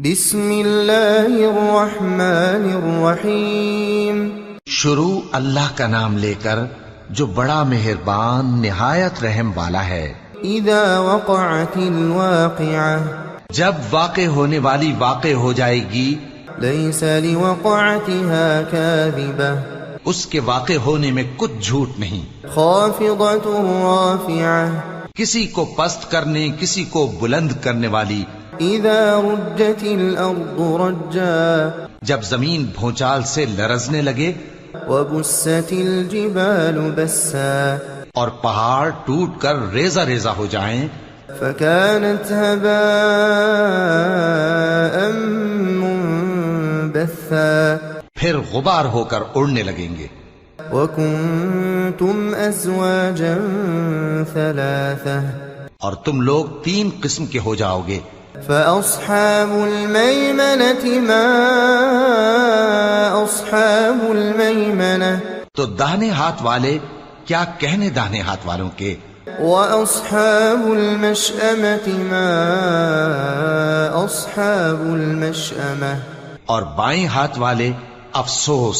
بسم اللہ الرحمن الرحیم شروع اللہ کا نام لے کر جو بڑا مہربان نہایت رحم والا ہے۔ اذا وقعت الواقعہ جب واقع ہونے والی واقع ہو جائے گی، لیس لوقعتها کاذبہ اس کے واقع ہونے میں کچھ جھوٹ نہیں۔ خافضۃ رافعہ کسی کو پست کرنے کسی کو بلند کرنے والی۔ اذا رجت الارض رجا جب زمین بھونچال سے لرزنے لگے، وبست الجبال بسا اور پہاڑ ٹوٹ کر ریزہ ریزہ ہو جائیں، فكانت هباء منبثا پھر غبار ہو کر اڑنے لگیں گے۔ وكنتم ازواجا ثلاثة اور تم لوگ 3 قسم کے ہو جاؤ گے۔ فأصحاب الميمنة ما أصحاب الميمنة تو داہنے ہاتھ والے کیا کہنے داہنے ہاتھ والوں کے، وأصحاب المشأمة ما أصحاب المشأمة اور بائیں ہاتھ والے افسوس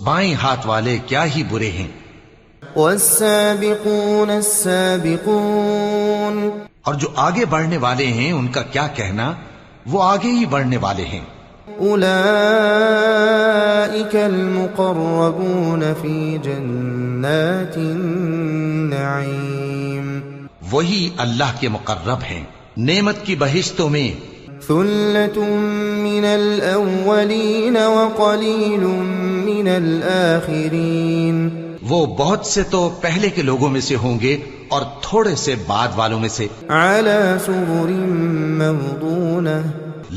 بائیں ہاتھ والے کیا ہی برے ہیں۔ والسابقون السابقون اور جو آگے بڑھنے والے ہیں ان کا کیا کہنا، وہ آگے ہی بڑھنے والے ہیں۔ أولئك المقربون في جنات النعيم وہی اللہ کے مقرب ہیں نعمت کی بہشتوں میں۔ ثلة من الأولين وقليل من الآخرين وہ بہت سے تو پہلے کے لوگوں میں سے ہوں گے اور تھوڑے سے بعد والوں میں سے۔ على سرر موضونة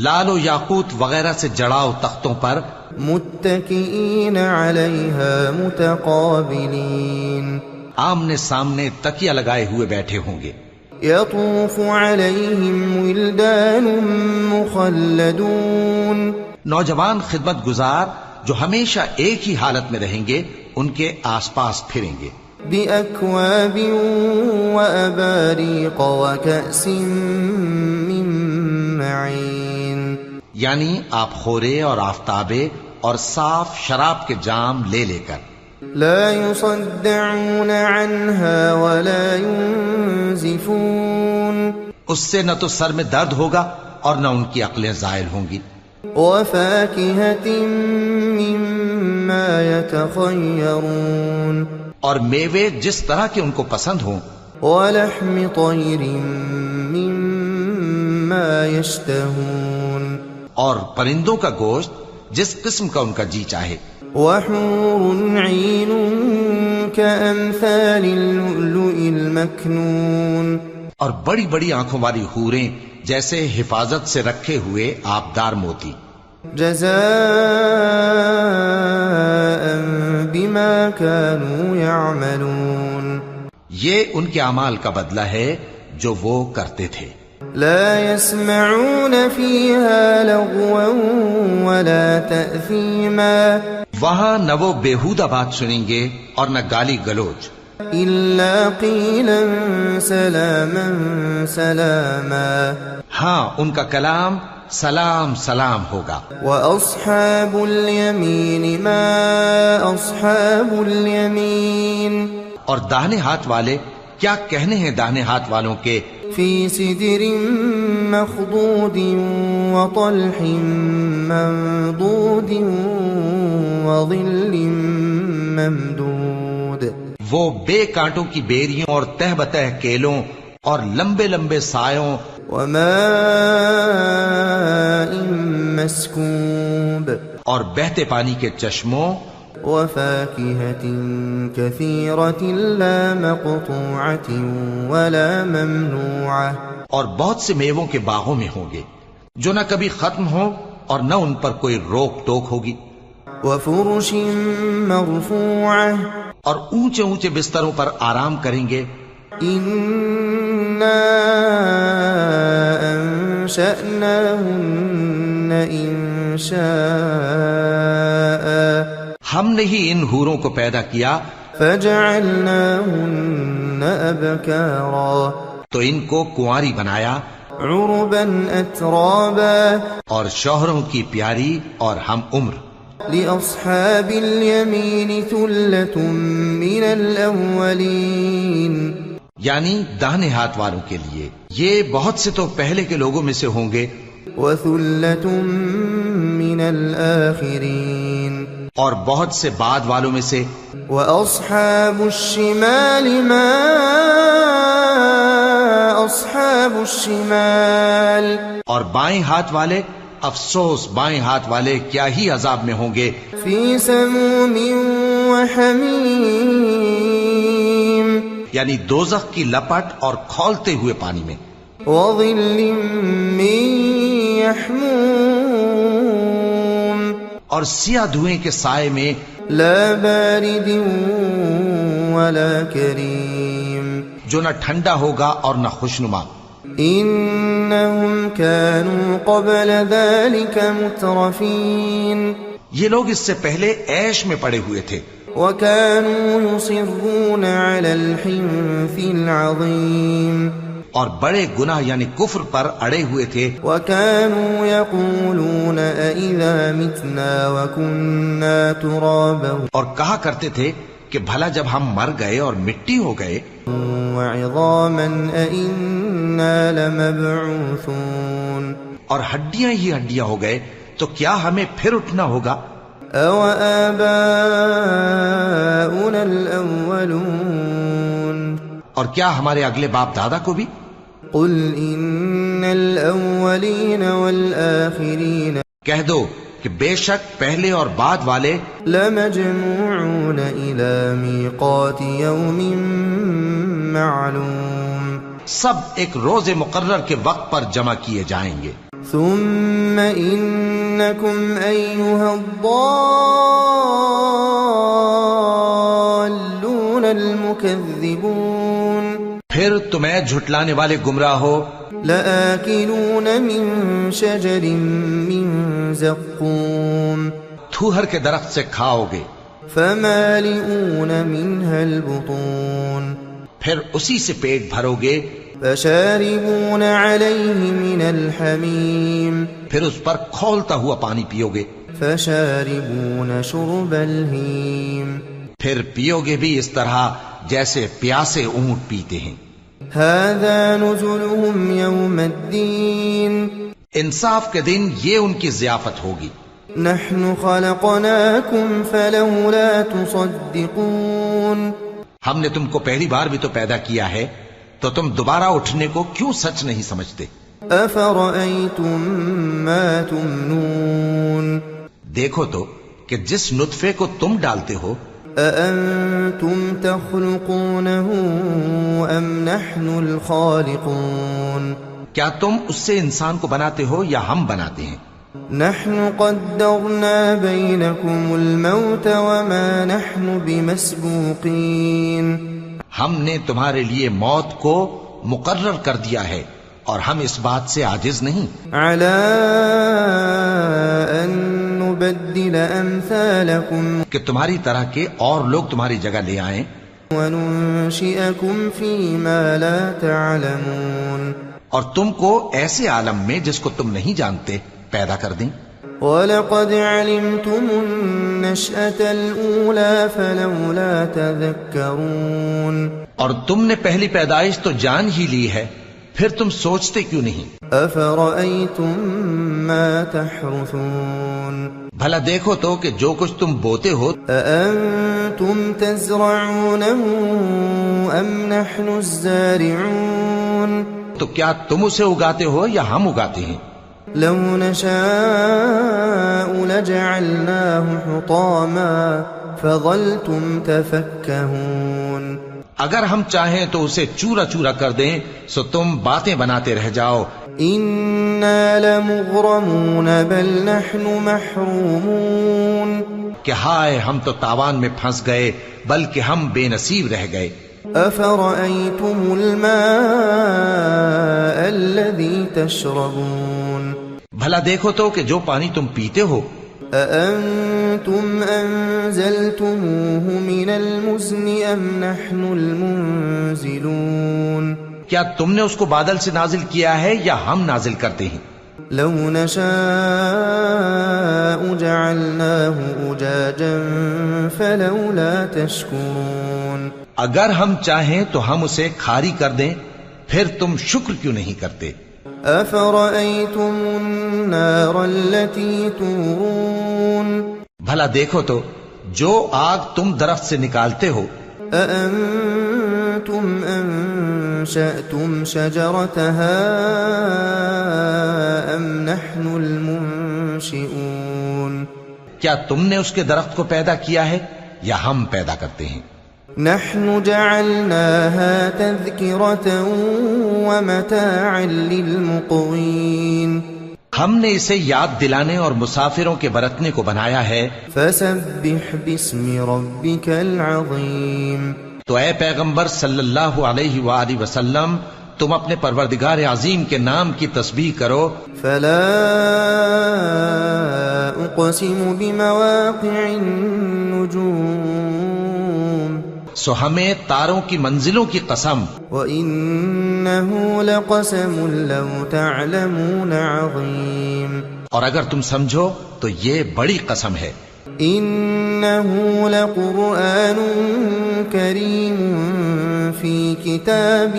لال و یاقوت وغیرہ سے جڑاؤ تختوں پر، متكئين عليها متقابلين آمنے سامنے تکیہ لگائے ہوئے بیٹھے ہوں گے۔ يطوف عليهم ولدان مخلدون نوجوان خدمت گزار جو ہمیشہ ایک ہی حالت میں رہیں گے ان کے آس پاس پھریں گے۔ بأكواب وأباريق وكأس من معين یعنی آپ خورے اور آفتابے اور صاف شراب کے جام لے لے کر۔ لا يصدعون عنها ولا ينزفون اس سے نہ تو سر میں درد ہوگا اور نہ ان کی عقلیں زائل ہوں گی۔ وفاكهة مما يتخيرون اور میوے جس طرح کے ان کو پسند ہوں، ولحم طير مما يشتهون اور پرندوں کا گوشت جس قسم کا ان کا جی چاہے۔ وحور عين كأمثال اللؤلؤ المكنون اور بڑی بڑی آنکھوں والی حوریں جیسے حفاظت سے رکھے ہوئے آبدار موتی۔ جزاء بما كانوا يعملون یہ ان کے اعمال کا بدلہ ہے جو وہ کرتے تھے۔ لا يسمعون فيها لغوا ولا تأثيما وہاں نہ وہ بیہودہ بات سنیں گے اور نہ گالی گلوچ، إلا قيلا سلاما سلاما ہاں ان کا کلام سلام سلام ہوگا۔ وأصحاب اليمين ما أصحاب اليمين اور داہنے ہاتھ والے کیا کہنے ہیں داہنے ہاتھ والوں کے، في سدر مخضود وطلح منضود وظل ممدود وہ بے کانٹوں کی بیریوں اور تہ بتہ کیلوں اور لمبے لمبے سایوں، وماء مسكوب اور بہتے پانی کے چشموں، وفاكهة كثيرة لا مقطوعة ولا ممنوعة اور بہت سے میووں کے باغوں میں ہوں گے جو نہ کبھی ختم ہوں اور نہ ان پر کوئی روک ٹوک ہوگی۔ وفرش مرفوعة اور اونچے اونچے بستروں پر آرام کریں گے۔ إنا أنشأناهن إنشاء ہم نے ہی ان حوروں کو پیدا کیا، فجعلناهن أبكارا تو ان کو کنواری بنایا، عربا أترابا اور شوہروں کی پیاری اور ہم عمر. لأصحاب اليمين ثلة من الأولين یعنی داہنے ہاتھ والوں کے لیے یہ بہت سے تو پہلے کے لوگوں میں سے ہوں گے، وثلة من الآخرين اور بہت سے بعد والوں میں سے. وأصحاب الشمال ما أصحاب الشمال اور بائیں ہاتھ والے، افسوس بائیں ہاتھ والے کیا ہی عذاب میں ہوں گے. في سموم وحميم یعنی دوزخ کی لپٹ اور کھولتے ہوئے پانی میں. وظل من يحموم اور سیاہ دھوئیں کے سائے میں. لا بارد ولا كريم جو نہ ٹھنڈا ہوگا اور نہ خوشنما. إنهم كانوا قبل ذلك مترفين یہ لوگ اس سے پہلے عیش میں پڑے ہوئے تھے، وكانوا يصرون على الحنث العظيم اور بڑے گناہ یعنی کفر پر اڑے ہوئے تھے. وكانوا يقولون أإذا متنا وكنا ترابا اور کہا کرتے تھے کہ بھلا جب ہم مر گئے اور مٹی ہو گئے وعظاما أإنا لمبعوثون اور ہڈیاں ہی ہڈیاں ہو گئے تو کیا ہمیں پھر اٹھنا ہوگا؟ أَوَآبَاؤُنَا الْأَوَّلُونَ اور کیا ہمارے اگلے باپ دادا کو بھی؟ قُلْ إِنَّ الْأَوَّلِينَ وَالْآخِرِينَ کہہ دو کہ بے شک پہلے اور بعد والے لَمَجْمُوعُونَ إِلَى مِيقَاتِ يَوْمٍ مَّعْلُومٍ سب ایک روز مقرر کے وقت پر جمع کیے جائیں گے. ثُمَّ إِنَّكُمْ أَيُّهَا الضَّالُّونَ الْمُكَذِّبُونَ پھر تمہیں جھٹلانے والے گمراہ ہو. لَآكِلُونَ مِن شَجَرٍ مِّن زَقُّومٍ تھوہر کے درخت سے کھاؤ گے. فَمَالِئُونَ مِنْهَا الْبُطُونَ پھر اسی سے پیٹ بھرو گے. فَشَارِبُونَ عَلَيْهِ مِنَ الْحَمِيمِ پھر اس پر کھولتا ہوا پانی پیو گے. فَشَارِبُونَ شُرْبَ الْهِيمِ پھر پیو گے بھی اس طرح جیسے پیاسے اونٹ پیتے ہیں. هَذَا نُزُلُهُمْ يَوْمَ الدِّينِ انصاف کے دن یہ ان کی ضیافت ہوگی. نَحْنُ خَلَقْنَاكُمْ فَلَوْلَا تُصَدِّقُونَ ہم نے تم کو پہلی بار بھی تو پیدا کیا ہے تو تم دوبارہ اٹھنے کو کیوں سچ نہیں سمجھتے؟ أَفَرَأَيْتُم مَّا تُمْنُونَ دیکھو تو کہ جس نطفے کو تم ڈالتے ہو أَأَنتُمْ تَخْلُقُونَهُ أَمْ نَحْنُ الْخَالِقُونَ کیا تم اس سے انسان کو بناتے ہو یا ہم بناتے ہیں؟ نَحْنُ قَدَّرْنَا بَيْنَكُمُ الْمَوْتَ وَمَا نَحْنُ بِمَسْبُوقِينَ ہم نے تمہارے لیے موت کو مقرر کر دیا ہے اور ہم اس بات سے عاجز نہیں. عَلَىٰ أَن نُبَدِّلَ أَمْثَالَكُمْ کہ تمہاری طرح کے اور لوگ تمہاری جگہ لے آئیں وَنُنشِئَكُمْ فِي مَا لَا تَعْلَمُونَ اور تم کو ایسے عالم میں جس کو تم نہیں جانتے پیدا کر دیں. وَلَقَدْ عَلِمْتُمُ النَّشْأَةَ الْأُولَىٰ فَلَوْلَا تَذَكَّرُونَ اور تم نے پہلی پیدائش تو جان ہی لی ہے، پھر تم سوچتے کیوں نہیں؟ أَفَرَأَيْتُم مَّا تَحْرُثُونَ بھلا دیکھو تو کہ جو کچھ تم بوتے ہو أَأَنتُمْ تَزْرَعُونَهُ أَمْ نَحْنُ الزَّارِعُونَ تو کیا تم اسے اگاتے ہو یا ہم اگاتے ہیں؟ لَوْ نَشَاءُ لَجَعَلْنَاهُ حُطَامًا فَظَلْتُمْ تَفَكَّهُونَ اگر ہم چاہیں تو اسے چورا چورا کر دیں سو تم باتیں بناتے رہ جاؤ. إِنَّا لَمُغْرَمُونَ بَلْ نَحْنُ مَحْرُومُونَ کہ ہائے ہم تو تاوان میں پھنس گئے بلکہ ہم بے نصیب رہ گئے. أَفَرَأَيْتُمُ الْمَاءَ الَّذِي تَشْرَبُونَ بھلا دیکھو تو کہ جو پانی تم پیتے ہو أَأَنتُمْ أَنزَلْتُمُوهُ مِنَ الْمُزْنِ أَمْ نَحْنُ الْمُنزِلُونَ کیا تم نے اس کو بادل سے نازل کیا ہے یا ہم نازل کرتے ہیں؟ لو نشاء جعلناه أجاجا فلولا تشكرون اگر ہم چاہیں تو ہم اسے کھاری کر دیں، پھر تم شکر کیوں نہیں کرتے؟ أفرأيتم النار التي تورون بھلا دیکھو تو جو آگ تم درخت سے نکالتے ہو، أأنتم أنشأتم شجرتها أم نحن المنشئون کیا تم نے اس کے درخت کو پیدا کیا ہے یا ہم پیدا کرتے ہیں؟ نحن جعلناها تذكرة ومتاعا للمقوين ہم نے اسے یاد دلانے اور مسافروں کے برتنے کو بنایا ہے۔ فسبح باسم ربك العظيم تو اے پیغمبر صلی اللہ علیہ وآلہ وسلم، تم اپنے پروردگار عظیم کے نام کی تسبیح کرو۔ فلا اقسم بمواقع النجوم سو ہمیں تاروں کی منزلوں کی قسم، وإنه لقسم لو تعلمون عظيم اور اگر تم سمجھو تو یہ بڑی قسم ہے۔ إنه لقرآن كريم في كتاب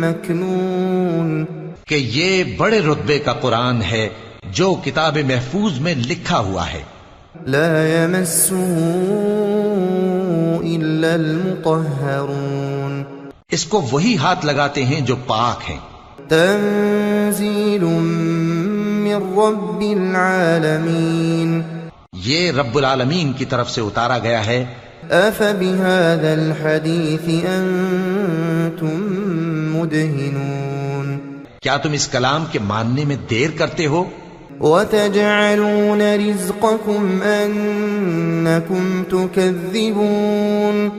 مكنون کہ یہ بڑے رتبے کا قرآن ہے جو کتاب محفوظ میں لکھا ہوا ہے۔ لا يمسه إلا المطهرون اس کو وہی ہاتھ لگاتے ہیں جو پاک ہیں۔ تنزيل من رب العالمين یہ رب العالمین کی طرف سے اتارا گیا ہے۔ أفبهذا الحديث أنتم مدهنون کیا تم اس کلام کے ماننے میں دیر کرتے ہو؟ وتجعلون رزقكم أنكم تكذبون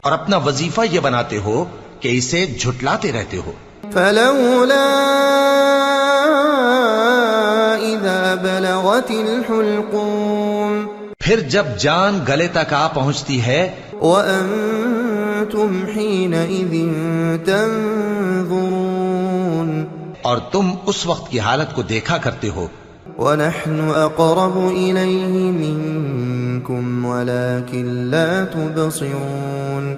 اور اپنا وظیفہ یہ بناتے ہو کہ اسے جھٹلاتے رہتے ہو۔ فلولا إذا بلغت الحلقوم پھر جب جان گلے تک آ پہنچتی ہے، وأنتم حينئذ تنظرون اور تم اس وقت کی حالت کو دیکھا کرتے ہو، ونحن أقرب إليه منكم ولكن لا تبصرون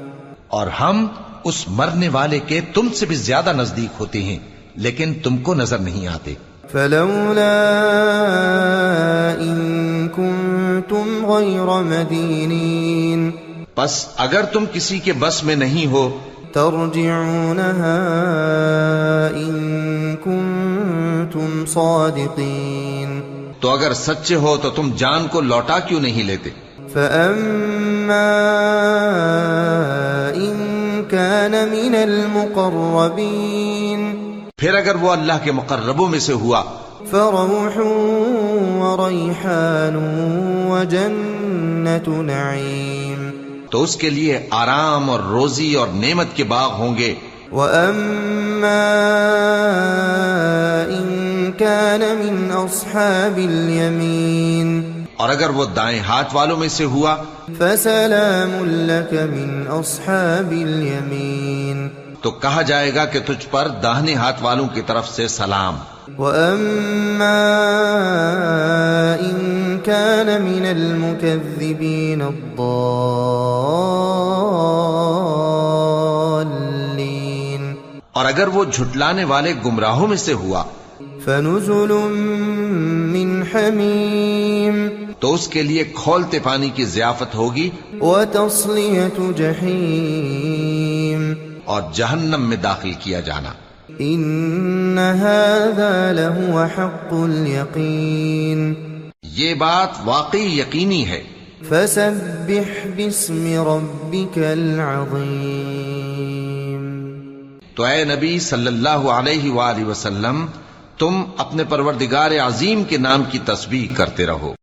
اور ہم اس مرنے والے کے تم سے بھی زیادہ نزدیک ہوتے ہیں لیکن تم کو نظر نہیں آتے۔ فلولا إن كنتم غير مدينين پس اگر تم کسی کے بس میں نہیں ہو ترجعونها إن كنتم صادقين تو اگر سچے ہو تو تم جان کو لوٹا کیوں نہیں لیتے؟ فأما إن كان من المقربين پھر اگر وہ اللہ کے مقربوں میں سے ہوا فروح وريحان وجنة نعيم تو اس کے لیے آرام اور روزی اور نعمت کے باغ ہوں گے۔ وأما إن كان من أصحاب اليمين اور اگر وہ دائیں ہاتھ والوں میں سے ہوا فسلام لك من أصحاب اليمين تو کہا جائے گا کہ تجھ پر داہنے ہاتھ والوں کی طرف سے سلام۔ وأما إن كان من المكذبين الضالين اور اگر وہ جھٹلانے والے گمراہوں میں سے ہوا فنزل من حميم تو اس کے لیے کھولتے پانی کی ضیافت ہوگی وتصلية جحيم اور جہنم میں داخل کیا جانا۔ إن هذا لهو حق اليقين یہ بات واقعی یقینی ہے۔ فسبح باسم ربك العظيم تو اے نبی صلی اللہ علیہ وآلہ وسلم، تم اپنے پروردگار عظیم کے نام کی تسبیح کرتے رہو۔